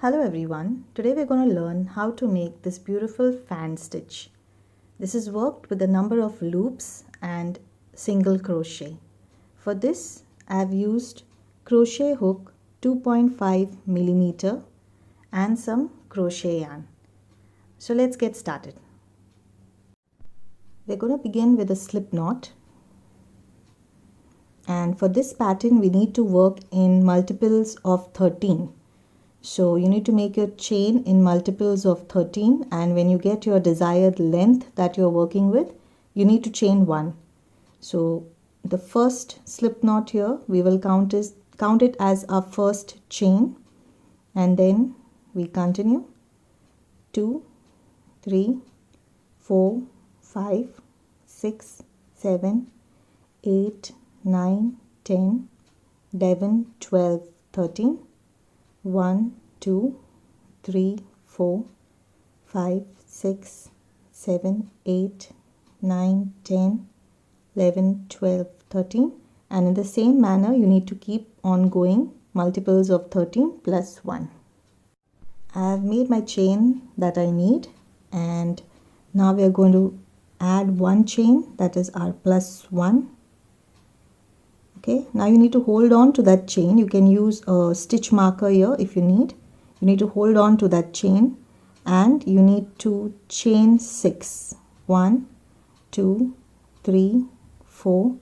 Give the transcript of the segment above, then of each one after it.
Hello everyone, today we're going to learn how to make this beautiful fan stitch. This is worked with a number of loops and single crochet. For this I have used crochet hook 2.5 millimeter and some crochet yarn. So let's get started. We're going to begin with a slip knot, and for this pattern we need to work in multiples of 13. So you need to make your chain in multiples of 13, and when you get your desired length that you're working with, you need to chain 1. So the first slip knot here, we will count it as our first chain, and then we continue 2, 3, 4, 5, 6, 7, 8, 9, 10, 11, 12, 13. 1, 2, 3, 4, 5, 6, 7, 8, 9, 10, 11, 12, 13, and in the same manner you need to keep on going multiples of 13 plus 1. I have made my chain that I need, and now we are going to add one chain, that is our plus 1. Okay, now you need to hold on to that chain. You can use a stitch marker here if you need. You need to hold on to that chain and you need to chain 6. 1, 2, 3, 4,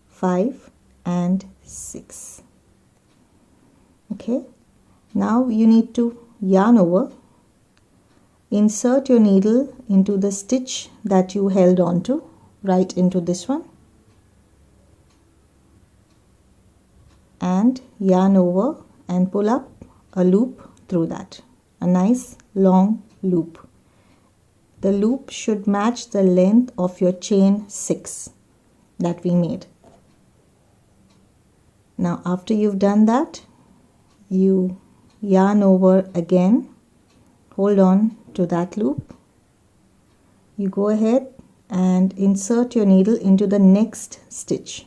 5 and 6. Okay, now you need to yarn over. Insert your needle into the stitch that you held on to, right into this one, and yarn over and pull up a loop through that, a nice long loop. The loop should match the length of your chain 6 that we made. Now after you've done that, you yarn over again, hold on to that loop, you go ahead and insert your needle into the next stitch.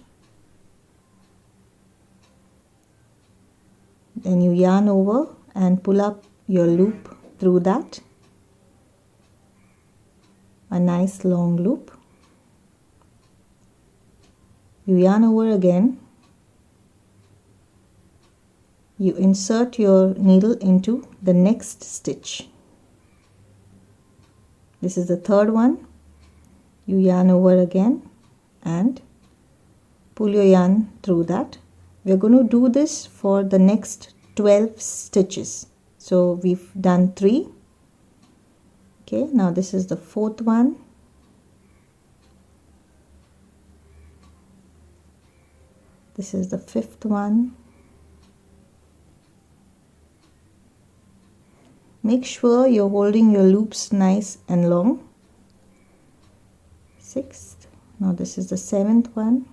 Then you yarn over and pull up your loop through that, a nice long loop. You yarn over again, you insert your needle into the next stitch. This is the third one. You yarn over again and pull your yarn through that. We're going to do this for the next 12 stitches. So we've done 3. Okay, now this is the 4th one. This is the 5th one. Make sure you're holding your loops nice and long. 6th. Now this is the 7th one.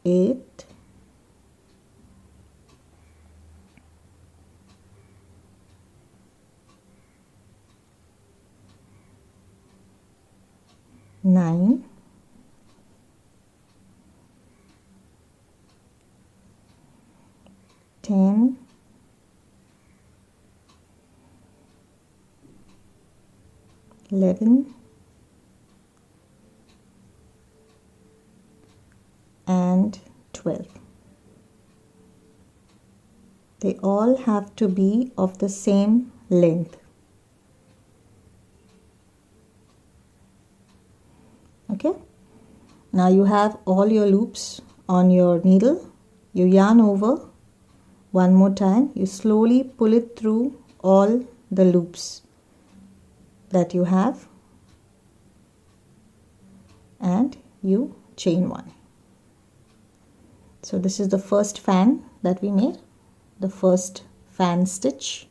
8, 9, 10, 11, and 12. They all have to be of the same length. Okay, now you have all your loops on your needle. You yarn over one more time. You slowly pull it through all the loops that you have and you chain 1. So this is the first fan that we made, the first fan stitch.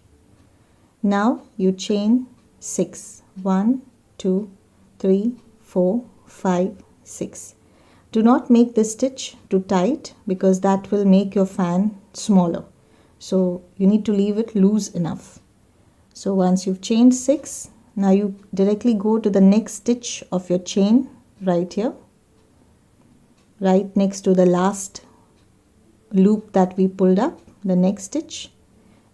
Now you chain 6. 1, 2, 3, 4, 5, 6. Do not make this stitch too tight because that will make your fan smaller. So you need to leave it loose enough. So once you've chained 6, now you directly go to the next stitch of your chain right here, right next to the last loop that we pulled up, the next stitch,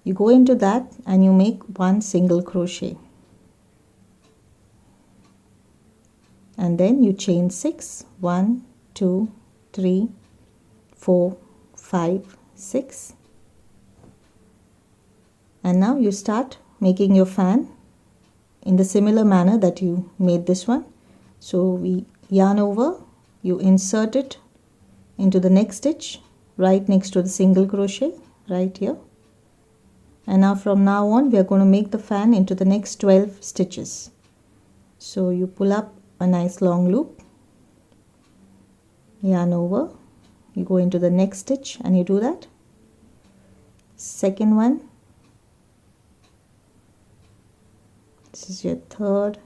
you go into that and you make one single crochet, and then you chain 6, 1, 2, 3, 4, 5, 6, and now you start making your fan in the similar manner that you made this one. So we yarn over, you insert it into the next stitch right next to the single crochet right here, and now from now on we are going to make the fan into the next 12 stitches. So you pull up a nice long loop, yarn over, you go into the next stitch and you do that, second one, this is your third,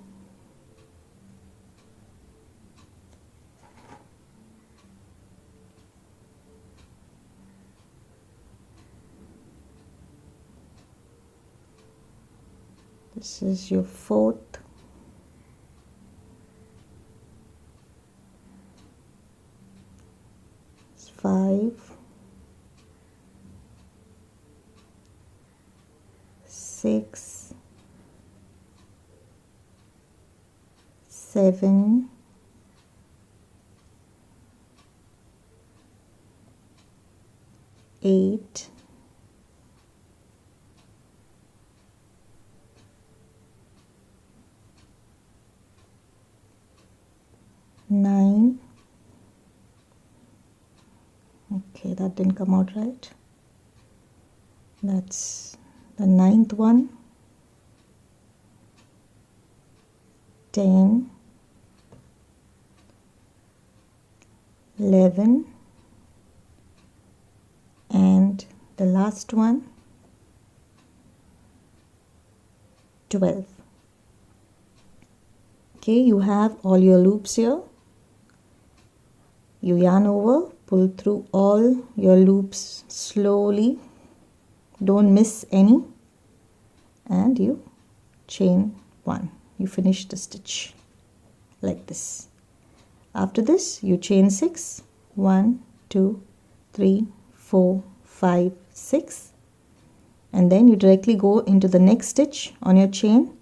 this is your fourth, it's 5, 6, 7, 8, 9, okay, that didn't come out right, that's the 9th one, 10, 11, and the last one, 12. Okay, you have all your loops here. You yarn over, pull through all your loops slowly, don't miss any, and you chain 1. You finish the stitch like this. After this you chain 6, 1, 2, 3, 4, 5, 6, and then you directly go into the next stitch on your chain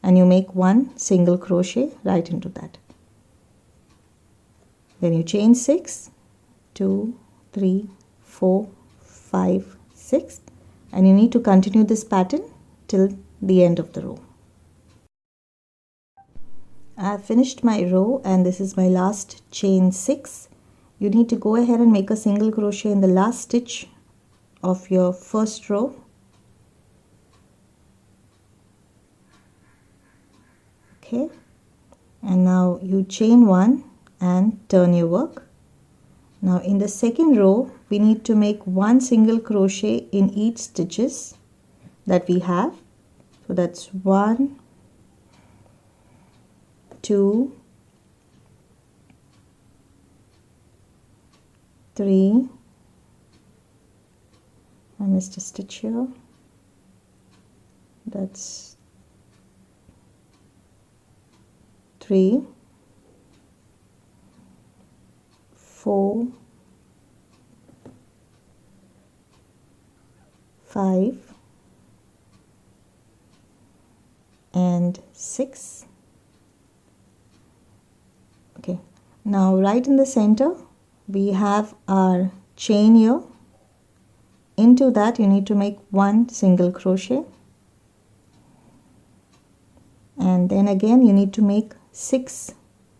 and you make one single crochet right into that. Then you chain 6, 2, 3, 4, 5, 6, and you need to continue this pattern till the end of the row. I have finished my row and this is my last chain 6. You need to go ahead and make a single crochet in the last stitch of your first row. Okay, and now you chain 1 and turn your work. Now in the second row we need to make one single crochet in each stitches that we have. So that's 1, 2, 3, I missed a stitch here, that's 3, 4, 5, and 6. Okay, now right in the center we have our chain here. Into that you need to make one single crochet, and then again you need to make 6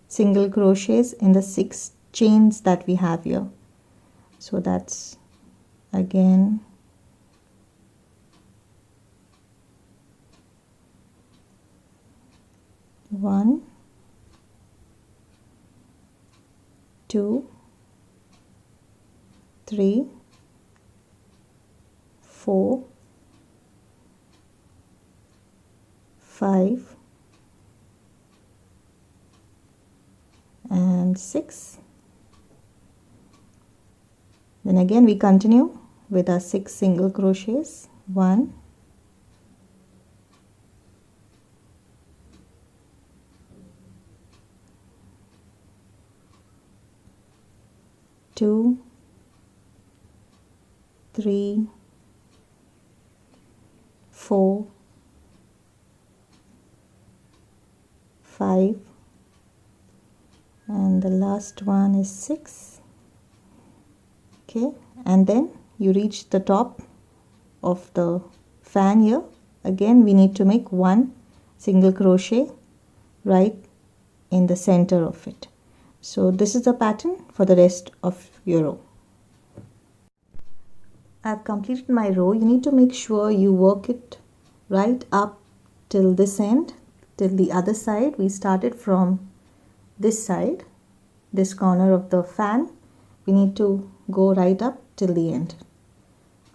single crochets in the 6 chains that we have here. So that's again 1, 2, 3, 4, 5, and 6. Then again we continue with our 6 single crochets. 1, 2, 3, 4, 5, and the last one is 6. Okay, and then you reach the top of the fan here. Again we need to make one single crochet right in the center of it. So this is the pattern for the rest of your row. I've completed my row. You need to make sure you work it right up till this end, till the other side. We started from this side, this corner of the fan. We need to go right up till the end.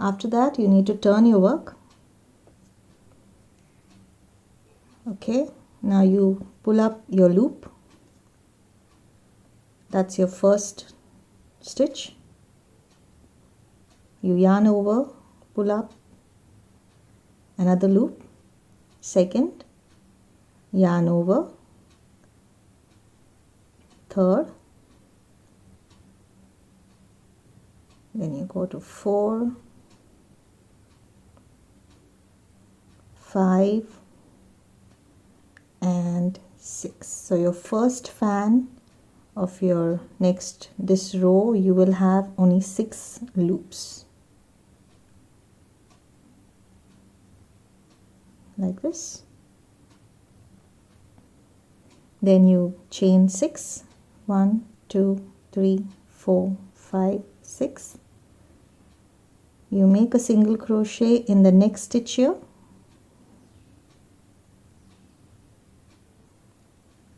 After that you need to turn your work. Okay, now you pull up your loop. That's your first stitch. You yarn over, pull up another loop, second, yarn over, third, then you go to 4, 5 and 6. So your first fan of your this row, you will have only 6 loops like this. Then you chain 6, 1, 2, 3, 4, 5, 6. You make a single crochet in the next stitch here.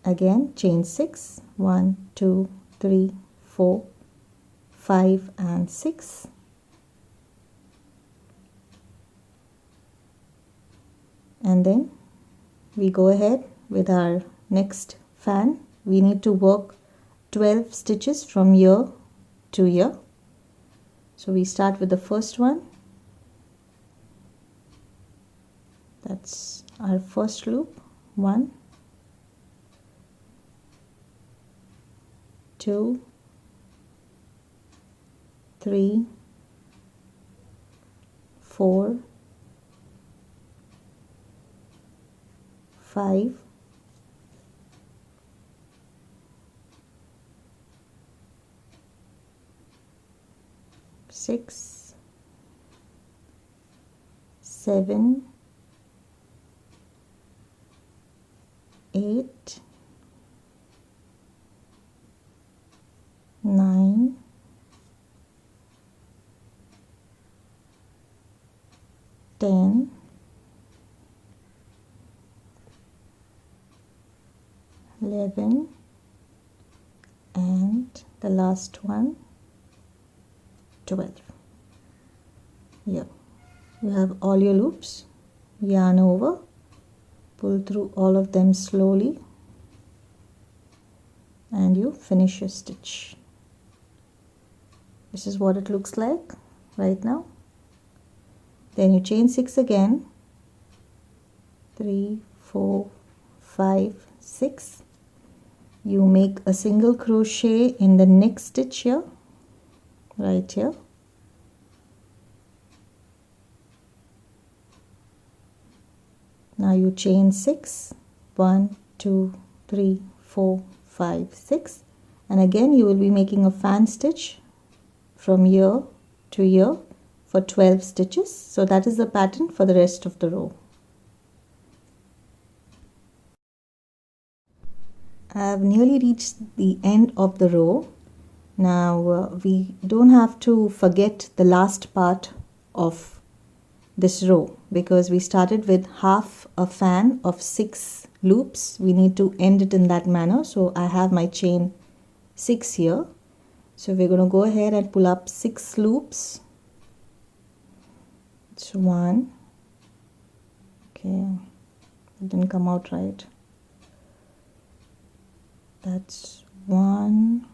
Again chain 6, 1, 2, 3, 4, 5 and 6. And then we go ahead with our next fan. We need to work 12 stitches from here to here. So we start with the first one. That's our first loop. 1, 2, 3, 4, 5, 6, 7, 8, 9, 10, 11, and the last one 12. Here you have all your loops. Yarn over, pull through all of them slowly, and you finish your stitch. This is what it looks like right now. Then you chain 6 again, 3, 4, 5, 6. You make a single crochet in the next stitch here, right here. Now you chain 6, 1, 2, 3, 4, 5, 6, and again you will be making a fan stitch from here to here for 12 stitches. So that is the pattern for the rest of the row. I have nearly reached the end of the row. Now we don't have to forget the last part of this row, because we started with half a fan of 6 loops. We need to end it in that manner. So I have my chain 6 here. So we're going to go ahead and pull up 6 loops. It's 1. Okay, it didn't come out right. That's 1,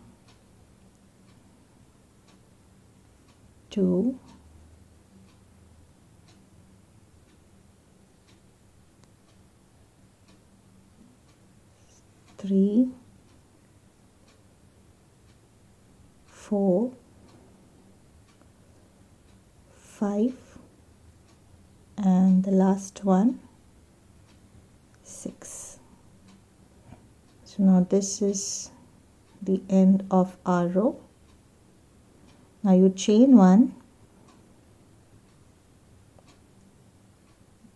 2, 3, 4, 5, and the last one 6. So now this is the end of our row. Now you chain 1,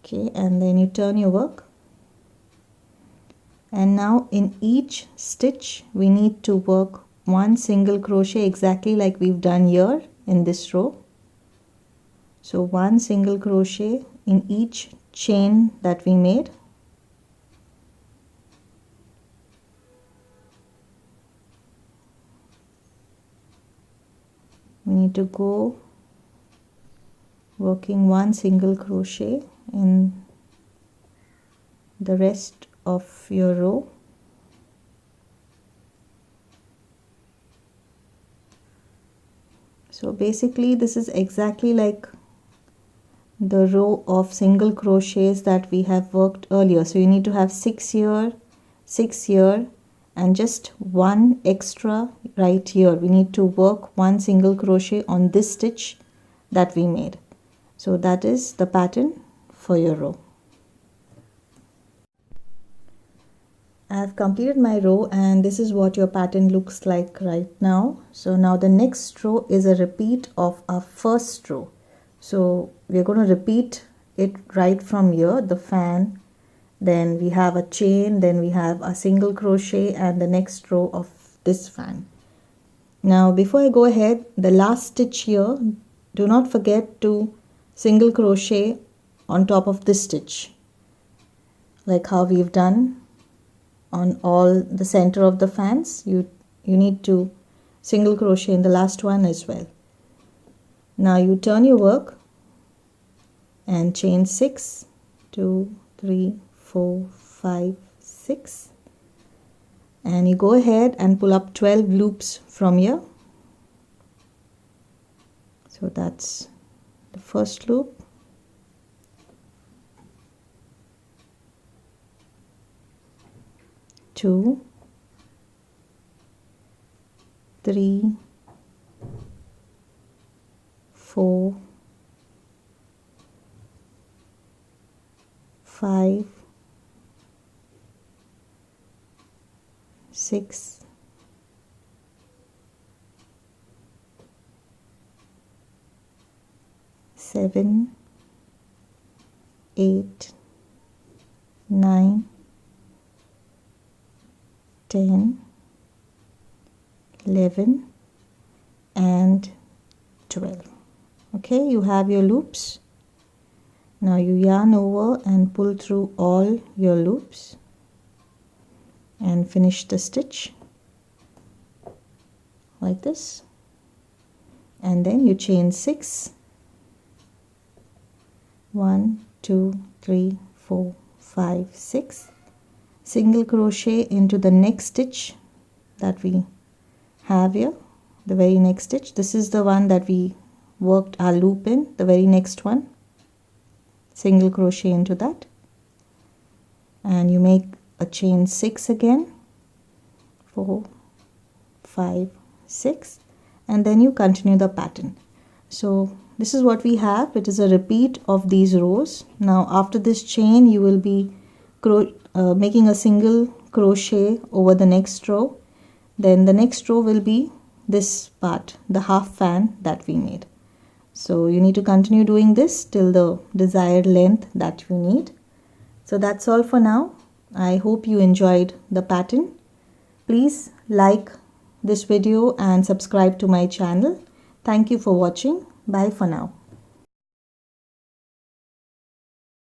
okay, and then you turn your work, and now in each stitch we need to work 1 single crochet exactly like we've done here in this row. So 1 single crochet in each chain that we made. We need to go working 1 single crochet in the rest of your row. So basically this is exactly like the row of single crochets that we have worked earlier. So you need to have 6 here, 6 here, and just 1 extra right here. We need to work 1 single crochet on this stitch that we made. So that is the pattern for your row. I have completed my row, and this is what your pattern looks like right now. So now the next row is a repeat of our first row. So we are going to repeat it right from here, the fan, then we have a chain, then we have a single crochet, and the next row of this fan. Now before I go ahead, the last stitch here, do not forget to single crochet on top of this stitch, like how we've done on all the center of the fans. You need to single crochet in the last one as well. Now you turn your work and chain 6, 2, 3, 4, 5, 6, and you go ahead and pull up 12 loops from here. So that's the first loop, two, 3, 4, 5, 6, 7, 8, 9, 10, 11, and 12. Okay, you have your loops. Now you yarn over and pull through all your loops and finish the stitch like this, and then you chain 6, 1, 2, 3, 4, 5, 6, single crochet into the next stitch that we have here, the very next stitch. This is the one that we worked our loop in, the very next one, single crochet into that, and you make a chain 6 again, 4, 5, 6, and then you continue the pattern. So this is what we have. It is a repeat of these rows. Now after this chain you will be making a single crochet over the next row. Then the next row will be this part, the half fan that we made. So you need to continue doing this till the desired length that you need. So that's all for now. I hope you enjoyed the pattern. Please like this video and subscribe to my channel. Thank you for watching. Bye for now.